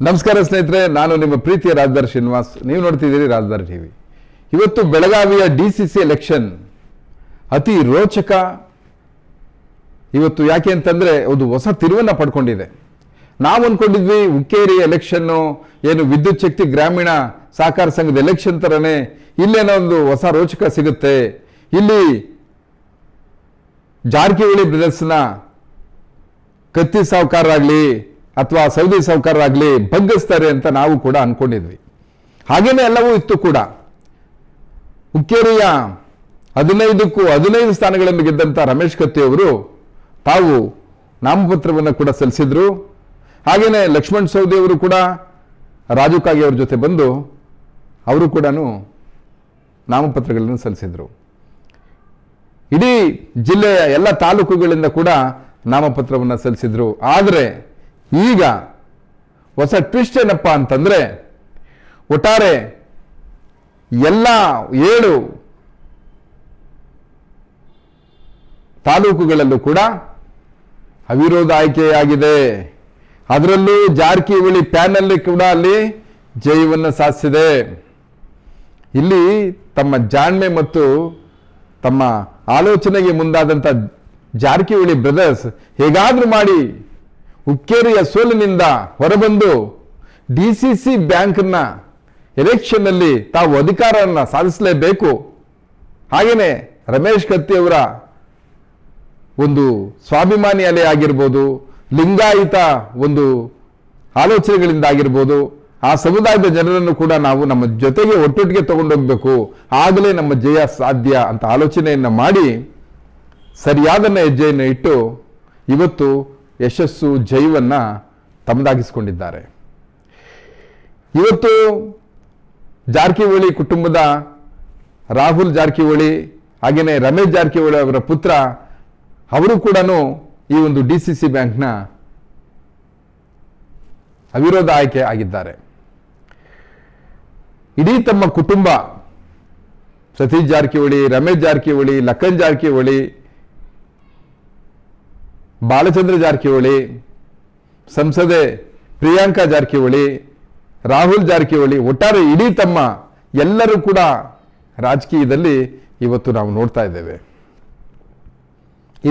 ನಮಸ್ಕಾರ ಸ್ನೇಹಿತರೆ, ನಾನು ನಿಮ್ಮ ಪ್ರೀತಿಯ ರಾಜದಾರ್ ಶ್ರೀನಿವಾಸ್. ನೀವು ನೋಡ್ತಿದ್ದೀರಿ ರಾಜದಾರ್ ಟಿವಿ. ಇವತ್ತು ಬೆಳಗಾವಿಯ ಡಿಸಿಸಿ ಎಲೆಕ್ಷನ್ ಅತಿ ರೋಚಕ. ಇವತ್ತು ಯಾಕೆ ಅಂತಂದ್ರೆ ಒಂದು ಹೊಸ ತಿರುವನ್ನ ಪಡ್ಕೊಂಡಿದೆ. ನಾವು ಅನ್ಕೊಂಡಿದ್ವಿ ಹುಕ್ಕೇರಿ ಎಲೆಕ್ಷನ್ನು ಏನು ವಿದ್ಯುತ್ ಶಕ್ತಿ ಗ್ರಾಮೀಣ ಸಹಕಾರ ಸಂಘದ ಎಲೆಕ್ಷನ್ ತರನೇ ಇಲ್ಲೇನೋ ಒಂದು ಹೊಸ ರೋಚಕ ಸಿಗುತ್ತೆ, ಇಲ್ಲಿ ಜಾರಕಿಹೊಳಿ ಬ್ರದರ್ಸ್ನ ಕತ್ತಿ ಸಾಹುಕಾರರಾಗ್ಲಿ ಅಥವಾ ಸೌದಿ ಸಾಹುಕಾರರಾಗ್ಲಿ ಬಗ್ಗಿಸ್ತಾರೆ ಅಂತ ನಾವು ಕೂಡ ಅನ್ಕೊಂಡಿದ್ವಿ. ಹಾಗೇನೆ ಎಲ್ಲವೂ ಇತ್ತು ಕೂಡ. ಹುಕ್ಕೇರಿಯ 15ಕ್ಕೂ 15 ಸ್ಥಾನಗಳನ್ನು ಗೆದ್ದಂತ ರಮೇಶ್ ಕತ್ತಿ ಅವರು ತಾವು ನಾಮಪತ್ರವನ್ನು ಕೂಡ ಸಲ್ಲಿಸಿದ್ರು. ಹಾಗೇನೆ ಲಕ್ಷ್ಮಣ್ ಸವದಿ ಅವರು ಕೂಡ ರಾಜು ಕಾಗೆ ಅವರ ಜೊತೆ ಬಂದು ಅವರು ಕೂಡ ನಾಮಪತ್ರಗಳನ್ನು ಸಲ್ಲಿಸಿದ್ರು. ಇಡೀ ಜಿಲ್ಲೆಯ ಎಲ್ಲ ತಾಲೂಕುಗಳಿಂದ ಕೂಡ ನಾಮಪತ್ರವನ್ನು ಸಲ್ಲಿಸಿದ್ರು. ಆದರೆ ಈಗ ಹೊಸ ಟ್ವಿಸ್ಟ್ ಏನಪ್ಪ ಅಂತಂದ್ರೆ, ಒಟ್ಟಾರೆ ಎಲ್ಲ 7 ತಾಲೂಕುಗಳಲ್ಲೂ ಕೂಡ ಅವಿರೋಧ ಆಯ್ಕೆಯಾಗಿದೆ. ಅದರಲ್ಲೂ ಜಾರಕಿಹೊಳಿ ಪ್ಯಾನಲ್ ಕೂಡ ಅಲ್ಲಿ ಜಯವನ್ನು ಸಾಧಿಸಿದೆ. ಇಲ್ಲಿ ತಮ್ಮ ಜಾಣ್ಮೆ ಮತ್ತು ತಮ್ಮ ಆಲೋಚನೆಗೆ ಮುಂದಾದಂಥ ಜಾರಕಿಹೊಳಿ ಬ್ರದರ್ಸ್ ಹೇಗಾದ್ರೂ ಮಾಡಿ ಹುಕ್ಕೇರಿಯ ಸೋಲಿನಿಂದ ಹೊರಬಂದು ಡಿಸಿಸಿ ಬ್ಯಾಂಕ್ನ ಎಲೆಕ್ಷನ್ನಲ್ಲಿ ತಾವು ಅಧಿಕಾರವನ್ನು ಸಾಧಿಸಲೇಬೇಕು. ಹಾಗೆಯೇ ರಮೇಶ್ ಕತ್ತಿ ಅವರ ಒಂದು ಸ್ವಾಭಿಮಾನಿ ಅಲೆ ಆಗಿರ್ಬೋದು, ಲಿಂಗಾಯತ ಒಂದು ಆಲೋಚನೆಗಳಿಂದ ಆಗಿರ್ಬೋದು, ಆ ಸಮುದಾಯದ ಜನರನ್ನು ಕೂಡ ನಾವು ನಮ್ಮ ಜೊತೆಗೆ ಒಟ್ಟೊಟ್ಟಿಗೆ ತಗೊಂಡೋಗ್ಬೇಕು, ಆಗಲೇ ನಮ್ಮ ಜಯ ಸಾಧ್ಯ ಅಂತ ಆಲೋಚನೆಯನ್ನು ಮಾಡಿ ಸರಿಯಾದ ಹೆಜ್ಜೆಯನ್ನು ಇಟ್ಟು ಇವತ್ತು ಯಶಸ್ಸು ಜಯವನ್ನ ತಮ್ಮದಾಗಿಸಿಕೊಂಡಿದ್ದಾರೆ. ಇವತ್ತು ಜಾರಕಿಹೊಳಿ ಕುಟುಂಬದ ರಾಹುಲ್ ಜಾರಕಿಹೊಳಿ ಹಾಗೆಯೇ ರಮೇಶ್ ಜಾರಕಿಹೊಳಿ ಅವರ ಪುತ್ರ ಅವರು ಕೂಡ ಈ ಒಂದು ಡಿಸಿಸಿ ಬ್ಯಾಂಕ್ನ ಅವಿರೋಧ ಆಯ್ಕೆ ಆಗಿದ್ದಾರೆ. ಇಡೀ ತಮ್ಮ ಕುಟುಂಬ ಸತೀಶ್ ಜಾರಕಿಹೊಳಿ, ರಮೇಶ್ ಜಾರಕಿಹೊಳಿ, ಲಖನ್ ಜಾರಕಿಹೊಳಿ, ಬಾಲಚಂದ್ರ ಜಾರಕಿಹೊಳಿ, ಸಂಸದೆ ಪ್ರಿಯಾಂಕಾ ಜಾರಕಿಹೊಳಿ, ರಾಹುಲ್ ಜಾರಕಿಹೊಳಿ, ಒಟ್ಟಾರೆ ಇಡೀ ತಮ್ಮ ಎಲ್ಲರೂ ಕೂಡ ರಾಜಕೀಯದಲ್ಲಿ ಇವತ್ತು ನಾವು ನೋಡ್ತಾ ಇದ್ದೇವೆ.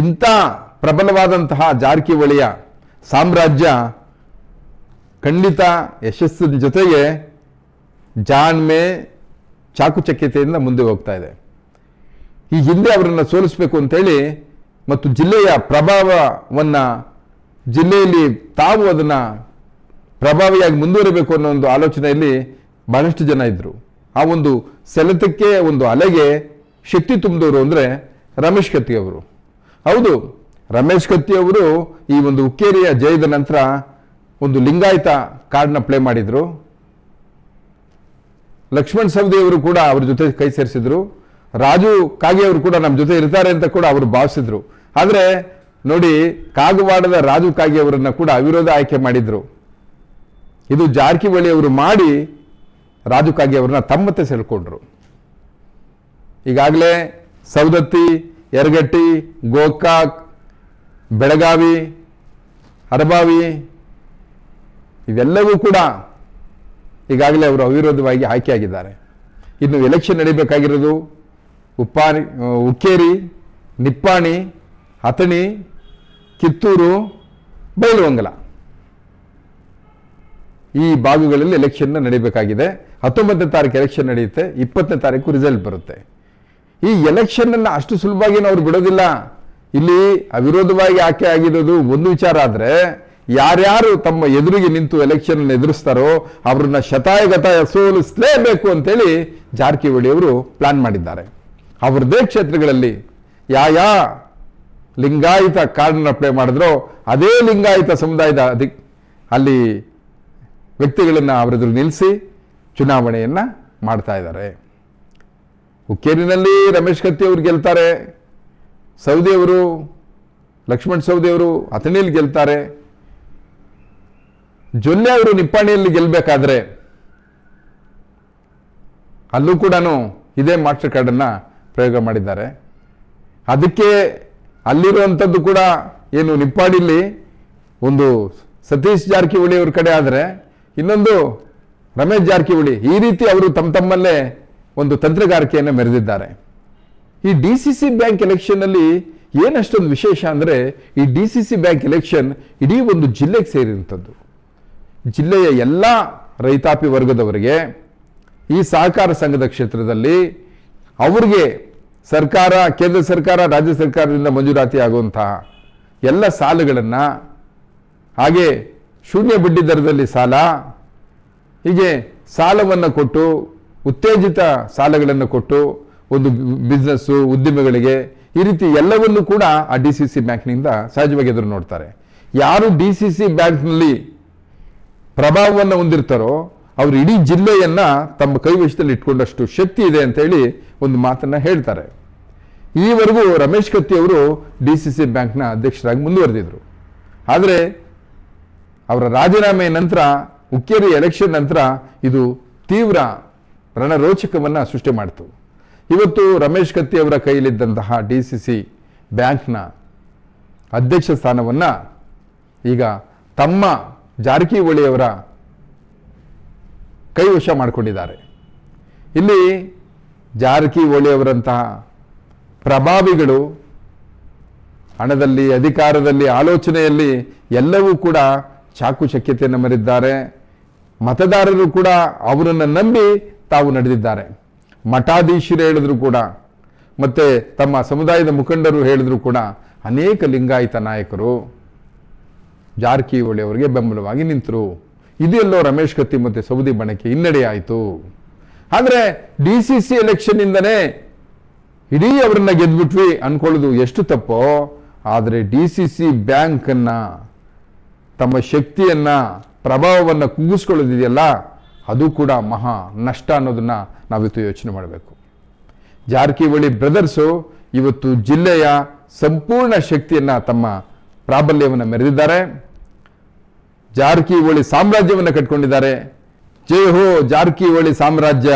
ಇಂಥ ಪ್ರಬಲವಾದಂತಹ ಜಾರಕಿಹೊಳಿಯ ಸಾಮ್ರಾಜ್ಯ ಖಂಡಿತ ಯಶಸ್ಸಿನ ಜೊತೆಗೆ ಜಾಣ್ಮೆ ಚಾಕುಚಕ್ಯತೆಯಿಂದ ಮುಂದೆ ಹೋಗ್ತಾ ಇದೆ. ಈ ಹಿಂದೆ ಅವರನ್ನು ಸೋಲಿಸಬೇಕು ಅಂತೇಳಿ ಮತ್ತು ಜಿಲ್ಲೆಯ ಪ್ರಭಾವವನ್ನು ಜಿಲ್ಲೆಯಲ್ಲಿ ತಾವು ಅದನ್ನು ಪ್ರಭಾವಿಯಾಗಿ ಮುಂದುವರಿಬೇಕು ಅನ್ನೋ ಒಂದು ಆಲೋಚನೆಯಲ್ಲಿ ಬಹಳಷ್ಟು ಜನ ಇದ್ದರು. ಆ ಒಂದು ಸೆಳೆತಕ್ಕೆ ಒಂದು ಅಲೆಗೆ ಶಕ್ತಿ ತುಂಬಿದವರು ಅಂದರೆ ರಮೇಶ್ ಕತ್ತಿ ಅವರು. ಹೌದು, ರಮೇಶ್ ಕತ್ತಿ ಅವರು ಈ ಒಂದು ಹುಕ್ಕೇರಿಯ ಜಯದ ನಂತರ ಒಂದು ಲಿಂಗಾಯತ ಕಾರ್ಡ್ನ ಪ್ಲೇ ಮಾಡಿದ್ರು. ಲಕ್ಷ್ಮಣ್ ಸವದಿ ಅವರು ಕೂಡ ಅವ್ರ ಜೊತೆ ಕೈ ಸೇರಿಸಿದ್ರು. ರಾಜು ಕಾಗೆ ಅವರು ಕೂಡ ನಮ್ಮ ಜೊತೆ ಇರ್ತಾರೆ ಅಂತ ಕೂಡ ಅವರು ಭಾವಿಸಿದ್ರು. ಆದರೆ ನೋಡಿ, ಕಾಗವಾಡದ ರಾಜು ಕಾಗೆ ಅವರನ್ನ ಕೂಡ ಅವಿರೋಧ ಆಯ್ಕೆ ಮಾಡಿದ್ರು. ಇದು ಜಾರಕಿಹೊಳಿ ಅವರು ಮಾಡಿ ರಾಜು ಕಾಗೆ ಅವರನ್ನ ತಮ್ಮತ್ತೆ ಸೆಳ್ಕೊಂಡ್ರು. ಈಗಾಗಲೇ ಸೌದತ್ತಿ, ಯರಗಟ್ಟಿ, ಗೋಕಾಕ್, ಬೆಳಗಾವಿ, ಹರಬಾವಿ ಇವೆಲ್ಲವೂ ಕೂಡ ಈಗಾಗಲೇ ಅವರು ಅವಿರೋಧವಾಗಿ ಆಯ್ಕೆಯಾಗಿದ್ದಾರೆ. ಇನ್ನು ಎಲೆಕ್ಷನ್ ನಡೀಬೇಕಾಗಿರೋದು ಹುಕ್ಕೇರಿ, ನಿಪ್ಪಾಣಿ, ಅಥಣಿ, ಕಿತ್ತೂರು, ಬೈಲಹೊಂಗಲ ಈ ಭಾಗಗಳಲ್ಲಿ ಎಲೆಕ್ಷನ್ ನಡೀಬೇಕಾಗಿದೆ. 19ನೇ ತಾರೀಕು ಎಲೆಕ್ಷನ್ ನಡೆಯುತ್ತೆ, 20ನೇ ತಾರೀಕು ರಿಸಲ್ಟ್ ಬರುತ್ತೆ. ಈ ಎಲೆಕ್ಷನ್ ಅನ್ನು ಅಷ್ಟು ಸುಲಭವಾಗಿ ಅವ್ರು ಬಿಡೋದಿಲ್ಲ. ಇಲ್ಲಿ ಅವಿರೋಧವಾಗಿ ಆಯ್ಕೆ ಆಗಿರೋದು ಒಂದು ವಿಚಾರ ಆದರೆ, ಯಾರ್ಯಾರು ತಮ್ಮ ಎದುರಿಗೆ ನಿಂತು ಎಲೆಕ್ಷನ್ ಎದುರಿಸ್ತಾರೋ ಅವ್ರನ್ನ ಶತಾಯಗತಾಯ ಸೋಲಿಸಲೇಬೇಕು ಅಂತೇಳಿ ಜಾರಕಿಹೊಳಿ ಅವರು ಪ್ಲಾನ್ ಮಾಡಿದ್ದಾರೆ. ಅವರದೇ ಕ್ಷೇತ್ರಗಳಲ್ಲಿ ಯಾವ ಲಿಂಗಾಯತ ಕಾರ್ಡ್ನ ಪ್ಲೇ ಮಾಡಿದ್ರೋ ಅದೇ ಲಿಂಗಾಯತ ಸಮುದಾಯದ ಅಲ್ಲಿ ವ್ಯಕ್ತಿಗಳನ್ನು ಅವರೆದುರು ನಿಲ್ಲಿಸಿ ಚುನಾವಣೆಯನ್ನ ಮಾಡ್ತಾ ಇದ್ದಾರೆ. ಹುಕ್ಕೇರಿನಲ್ಲಿ ರಮೇಶ್ ಕತ್ತಿ ಅವರು ಗೆಲ್ತಾರೆ, ಸವದಿ ಅವರು, ಲಕ್ಷ್ಮಣ್ ಸವದಿ ಅವರು ಅಥಣಿಯಲ್ಲಿ ಗೆಲ್ತಾರೆ. ಜೊಲ್ಲೆ ಅವರು ನಿಪ್ಪಾಣಿಯಲ್ಲಿ ಗೆಲ್ಲಬೇಕಾದ್ರೆ ಅಲ್ಲೂ ಕೂಡ ಇದೇ ಮಾಸ್ಟರ್ ಕಾರ್ಡನ್ನು ಪ್ರಯೋಗ ಮಾಡಿದ್ದಾರೆ. ಅದಕ್ಕೆ ಅಲ್ಲಿರುವಂಥದ್ದು ಕೂಡ ಏನು ನಿಪ್ಪಾಣಿಲಿ ಒಂದು ಸತೀಶ್ ಜಾರಕಿಹೊಳಿ ಅವ್ರ ಕಡೆ ಆದರೆ ಇನ್ನೊಂದು ರಮೇಶ್ ಜಾರಕಿಹೊಳಿ, ಈ ರೀತಿ ಅವರು ತಮ್ಮಲ್ಲೇ ಒಂದು ತಂತ್ರಗಾರಿಕೆಯನ್ನು ಮೆರೆದಿದ್ದಾರೆ. ಈ DCC ಬ್ಯಾಂಕ್ ಎಲೆಕ್ಷನ್ನಲ್ಲಿ ಏನಷ್ಟೊಂದು ವಿಶೇಷ ಅಂದರೆ, ಈ DCC ಬ್ಯಾಂಕ್ ಎಲೆಕ್ಷನ್ ಇಡೀ ಒಂದು ಜಿಲ್ಲೆಗೆ ಸೇರಿರುವಂಥದ್ದು. ಜಿಲ್ಲೆಯ ಎಲ್ಲ ರೈತಾಪಿ ವರ್ಗದವರಿಗೆ ಈ ಸಹಕಾರ ಸಂಘದ ಕ್ಷೇತ್ರದಲ್ಲಿ ಅವ್ರಿಗೆ ಸರ್ಕಾರ, ಕೇಂದ್ರ ಸರ್ಕಾರ, ರಾಜ್ಯ ಸರ್ಕಾರದಿಂದ ಮಂಜೂರಾತಿ ಆಗುವಂತಹ ಎಲ್ಲ ಸಾಲಗಳನ್ನು, ಹಾಗೆ ಶೂನ್ಯ ಬಡ್ಡಿ ದರದಲ್ಲಿ ಸಾಲ, ಹೀಗೆ ಸಾಲವನ್ನು ಕೊಟ್ಟು, ಉತ್ತೇಜಿತ ಸಾಲಗಳನ್ನು ಕೊಟ್ಟು ಒಂದು ಬಿಸ್ನೆಸ್ಸು, ಉದ್ಯಮಿಗಳಿಗೆ ಈ ರೀತಿ ಎಲ್ಲವನ್ನೂ ಕೂಡ ಆ DCC ಬ್ಯಾಂಕ್ನಿಂದ ಸಹಜವಾಗಿ ಎದುರು ನೋಡ್ತಾರೆ. ಯಾರು DCC ಬ್ಯಾಂಕ್ನಲ್ಲಿ ಪ್ರಭಾವವನ್ನು ಹೊಂದಿರ್ತಾರೋ ಅವರು ಇಡೀ ಜಿಲ್ಲೆಯನ್ನ ತಮ್ಮ ಕೈವಶದಲ್ಲಿ ಇಟ್ಕೊಂಡಷ್ಟು ಶಕ್ತಿ ಇದೆ ಅಂತ ಹೇಳಿ ಒಂದು ಮಾತನ್ನ ಹೇಳ್ತಾರೆ. ಈವರೆಗೂ ರಮೇಶ್ ಕತ್ತಿ ಅವರು DCC ಬ್ಯಾಂಕ್ನ ಅಧ್ಯಕ್ಷರಾಗಿ ಮುಂದುವರೆದಿದ್ರು. ಆದರೆ ಅವರ ರಾಜೀನಾಮೆ ನಂತರ, ಹುಕ್ಕೇರಿ ಎಲೆಕ್ಷನ್ ನಂತರ ಇದು ತೀವ್ರ ರಣರೋಚಕವನ್ನು ಸೃಷ್ಟಿ ಮಾಡಿತು. ಇವತ್ತು ರಮೇಶ್ ಕತ್ತಿ ಅವರ ಕೈಯಲ್ಲಿದ್ದಂತಹ DCC ಬ್ಯಾಂಕ್ನ ಅಧ್ಯಕ್ಷ ಸ್ಥಾನವನ್ನು ಈಗ ತಮ್ಮ ಜಾರಕಿಹೊಳಿಯವರ ಕೈವಶ ಮಾಡಿಕೊಂಡಿದ್ದಾರೆ. ಇಲ್ಲಿ ಜಾರಕಿಹೊಳಿಯವರಂತಹ ಪ್ರಭಾವಿಗಳು ಹಣದಲ್ಲಿ, ಅಧಿಕಾರದಲ್ಲಿ, ಆಲೋಚನೆಯಲ್ಲಿ ಎಲ್ಲವೂ ಕೂಡ ಚಾಕುಚಕ್ಯತೆಯನ್ನು ಮೆರೆದಿದ್ದಾರೆ. ಮತದಾರರು ಕೂಡ ಅವರನ್ನು ನಂಬಿ ತಾವು ನಡೆದಿದ್ದಾರೆ. ಮಠಾಧೀಶರು ಹೇಳಿದ್ರು ಕೂಡ, ಮತ್ತೆ ತಮ್ಮ ಸಮುದಾಯದ ಮುಖಂಡರು ಹೇಳಿದ್ರು ಕೂಡ, ಅನೇಕ ಲಿಂಗಾಯತ ನಾಯಕರು ಜಾರಕಿಹೊಳಿ ಅವರಿಗೆ ಬೆಂಬಲವಾಗಿ ನಿಂತರು. ಇದೆಲ್ಲೋ ರಮೇಶ್ ಕತ್ತಿ ಮತ್ತು ಸೌದಿ ಬಣಕ್ಕೆ ಹಿನ್ನಡೆ ಆಯಿತು. ಆದರೆ DCC ಎಲೆಕ್ಷನ್ ಇಂದನೇ ಇಡೀ ಅವರನ್ನ ಗೆದ್ಬಿಟ್ವಿ ಅನ್ಕೊಳ್ಳೋದು ಎಷ್ಟು ತಪ್ಪೋ. ಆದರೆ DCC ಬ್ಯಾಂಕ್ ಅನ್ನ, ತಮ್ಮ ಶಕ್ತಿಯನ್ನ, ಪ್ರಭಾವವನ್ನು ಕುಗ್ಗಿಸ್ಕೊಳ್ಳೋದಿದೆಯಲ್ಲ, ಅದು ಕೂಡ ಮಹಾ ನಷ್ಟ ಅನ್ನೋದನ್ನ ನಾವಿತ್ತು ಯೋಚನೆ ಮಾಡಬೇಕು. ಜಾರಕಿಹೊಳಿ ಬ್ರದರ್ಸು ಇವತ್ತು ಜಿಲ್ಲೆಯ ಸಂಪೂರ್ಣ ಶಕ್ತಿಯನ್ನ, ತಮ್ಮ ಪ್ರಾಬಲ್ಯವನ್ನು ಮೆರೆದಿದ್ದಾರೆ. ಜಾರಕಿಹೊಳಿ ಸಾಮ್ರಾಜ್ಯವನ್ನು ಕಟ್ಕೊಂಡಿದ್ದಾರೆ. ಜೈ ಹೋ ಜಾರಕಿಹೊಳಿ ಸಾಮ್ರಾಜ್ಯ,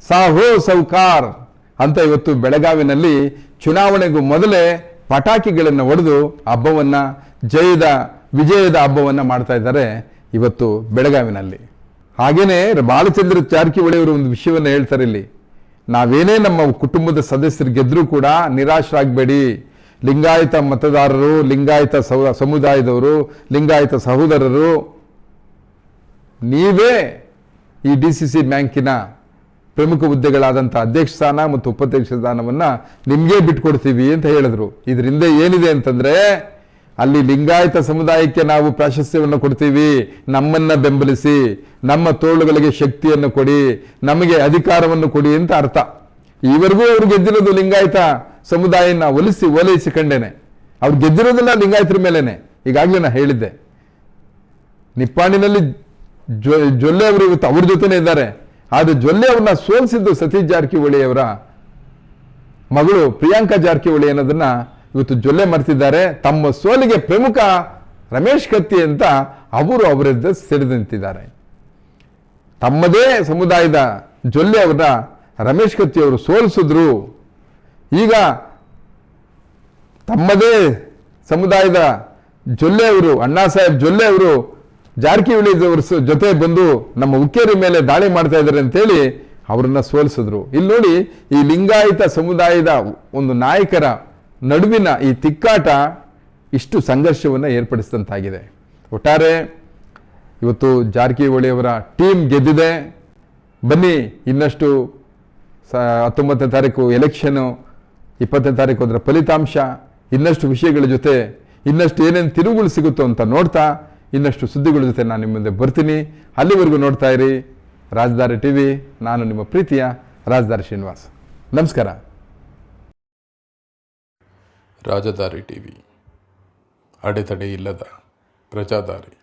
ಸಾಹೋ ಸೌಕಾರ್ ಅಂತ ಇವತ್ತು ಬೆಳಗಾವಿನಲ್ಲಿ ಚುನಾವಣೆಗೂ ಮೊದಲೇ ಪಟಾಕಿಗಳನ್ನು ಹೊಡೆದು ಹಬ್ಬವನ್ನ, ವಿಜಯದ ಹಬ್ಬವನ್ನ ಮಾಡ್ತಾ ಇದ್ದಾರೆ ಇವತ್ತು ಬೆಳಗಾವಿನಲ್ಲಿ. ಹಾಗೇನೆ ಬಾಲಚಂದ್ರ ಜಾರಕಿಹೊಳಿ ಅವರು ಒಂದು ವಿಷಯವನ್ನು ಹೇಳ್ತಾರೆ ಇಲ್ಲಿ, ನಾವೇನೇ ನಮ್ಮ ಕುಟುಂಬದ ಸದಸ್ಯರು ಗೆದ್ರೂ ಕೂಡ ನಿರಾಶರಾಗಬೇಡಿ. ಲಿಂಗಾಯತ ಮತದಾರರು, ಲಿಂಗಾಯತ ಸಮುದಾಯದವರು, ಲಿಂಗಾಯತ ಸಹೋದರರು, ನೀವೇ ಈ DCC ಬ್ಯಾಂಕಿನ ಪ್ರಮುಖ ಹುದ್ದೆಗಳಾದಂಥ ಅಧ್ಯಕ್ಷ ಸ್ಥಾನ ಮತ್ತು ಉಪಾಧ್ಯಕ್ಷ ಸ್ಥಾನವನ್ನ ನಿಮ್ಗೆ ಬಿಟ್ಕೊಡ್ತೀವಿ ಅಂತ ಹೇಳಿದ್ರು. ಇದರಿಂದ ಏನಿದೆ ಅಂತಂದ್ರೆ, ಅಲ್ಲಿ ಲಿಂಗಾಯತ ಸಮುದಾಯಕ್ಕೆ ನಾವು ಪ್ರಾಶಸ್ತ್ಯವನ್ನು ಕೊಡ್ತೀವಿ, ನಮ್ಮನ್ನ ಬೆಂಬಲಿಸಿ, ನಮ್ಮ ತೋಳುಗಳಿಗೆ ಶಕ್ತಿಯನ್ನು ಕೊಡಿ, ನಮಗೆ ಅಧಿಕಾರವನ್ನು ಕೊಡಿ ಅಂತ ಅರ್ಥ. ಈವರೆಗೂ ಅವ್ರು ಗೆದ್ದಿರೋದು ಲಿಂಗಾಯತ ಸಮುದಾಯನ ಓಲೈಸಿಕೊಂಡೇನೆ. ಅವ್ರು ಗೆದ್ದಿರೋದೆಲ್ಲ ಲಿಂಗಾಯತರ ಮೇಲೇನೆ. ಈಗಾಗಲೇ ನಾ ಹೇಳಿದ್ದೆ, ನಿಪ್ಪಾಣಿನಲ್ಲಿ ಜೊಲ್ಲೆ ಅವರು ಇವತ್ತು ಅವ್ರ ಜೊತೆನೇ ಇದ್ದಾರೆ. ಆದ್ರೆ ಜೊಲ್ಲೆ ಅವ್ರನ್ನ ಸೋಲಿಸಿದ್ದು ಸತೀಶ್ ಜಾರಕಿಹೊಳಿ ಅವರ ಮಗಳು ಪ್ರಿಯಾಂಕಾ ಜಾರಕಿಹೊಳಿ ಅನ್ನೋದನ್ನ ಇವತ್ತು ಜೊಲ್ಲೆ ಮರ್ತಿದ್ದಾರೆ. ತಮ್ಮ ಸೋಲಿಗೆ ಪ್ರಮುಖ ರಮೇಶ್ ಕತ್ತಿ ಅಂತ ಅವರದ್ದು ಸಿಡಿದು ನಿಂತಿದ್ದಾರೆ. ತಮ್ಮದೇ ಸಮುದಾಯದ ಜೊಲ್ಲೆ ಅವರ ರಮೇಶ್ ಕತ್ತಿ ಅವರು ಸೋಲಿಸಿದ್ರು. ಈಗ ತಮ್ಮದೇ ಸಮುದಾಯದ ಜೊಲ್ಲೆ ಅವರು, ಅಣ್ಣಾ ಸಾಹೇಬ್ ಜೊಲ್ಲೆ ಅವರು ಜಾರಕಿಹೊಳಿ ಜೊತೆ ಬಂದು ನಮ್ಮ ಹುಕ್ಕೇರಿ ಮೇಲೆ ದಾಳಿ ಮಾಡ್ತಾ ಇದ್ದಾರೆ ಅಂತೇಳಿ ಅವರನ್ನ ಸೋಲಿಸಿದ್ರು. ಇಲ್ಲಿ ನೋಡಿ, ಈ ಲಿಂಗಾಯತ ಸಮುದಾಯದ ಒಂದು ನಾಯಕರ ನಡುವಿನ ಈ ತಿಕ್ಕಾಟ ಇಷ್ಟು ಸಂಘರ್ಷವನ್ನು ಏರ್ಪಡಿಸಿದಂತಾಗಿದೆ. ಒಟ್ಟಾರೆ ಇವತ್ತು ಜಾರಕಿಹೊಳಿ ಅವರ ಟೀಮ್ ಗೆದ್ದಿದೆ. ಬನ್ನಿ, ಇನ್ನಷ್ಟು 19ನೇ ತಾರೀಕು ಎಲೆಕ್ಷನು, 20ನೇ ತಾರೀಕು ಅದರ ಫಲಿತಾಂಶ, ಇನ್ನಷ್ಟು ವಿಷಯಗಳ ಜೊತೆ ಇನ್ನಷ್ಟು ಏನೇನು ತಿರುಗುಗಳು ಸಿಗುತ್ತೋ ಅಂತ ನೋಡ್ತಾ ಇನ್ನಷ್ಟು ಸುದ್ದಿಗಳ ಜೊತೆ ನಾನು ನಿಮ್ಮ ಮುಂದೆ ಬರ್ತೀನಿ. ಅಲ್ಲಿವರೆಗೂ ನೋಡ್ತಾ ಇರಿ ರಾಜಧಾನಿ ಟಿವಿ. ನಾನು ನಿಮ್ಮ ಪ್ರೀತಿಯ ರಾಜಧಾನಿ ಶ್ರೀನಿವಾಸ್. ನಮಸ್ಕಾರ. ರಾಜಧಾನಿ ಟಿವಿ, ಅಡೆತಡೆ ಇಲ್ಲದ ಪ್ರಜಾದಾರಿ.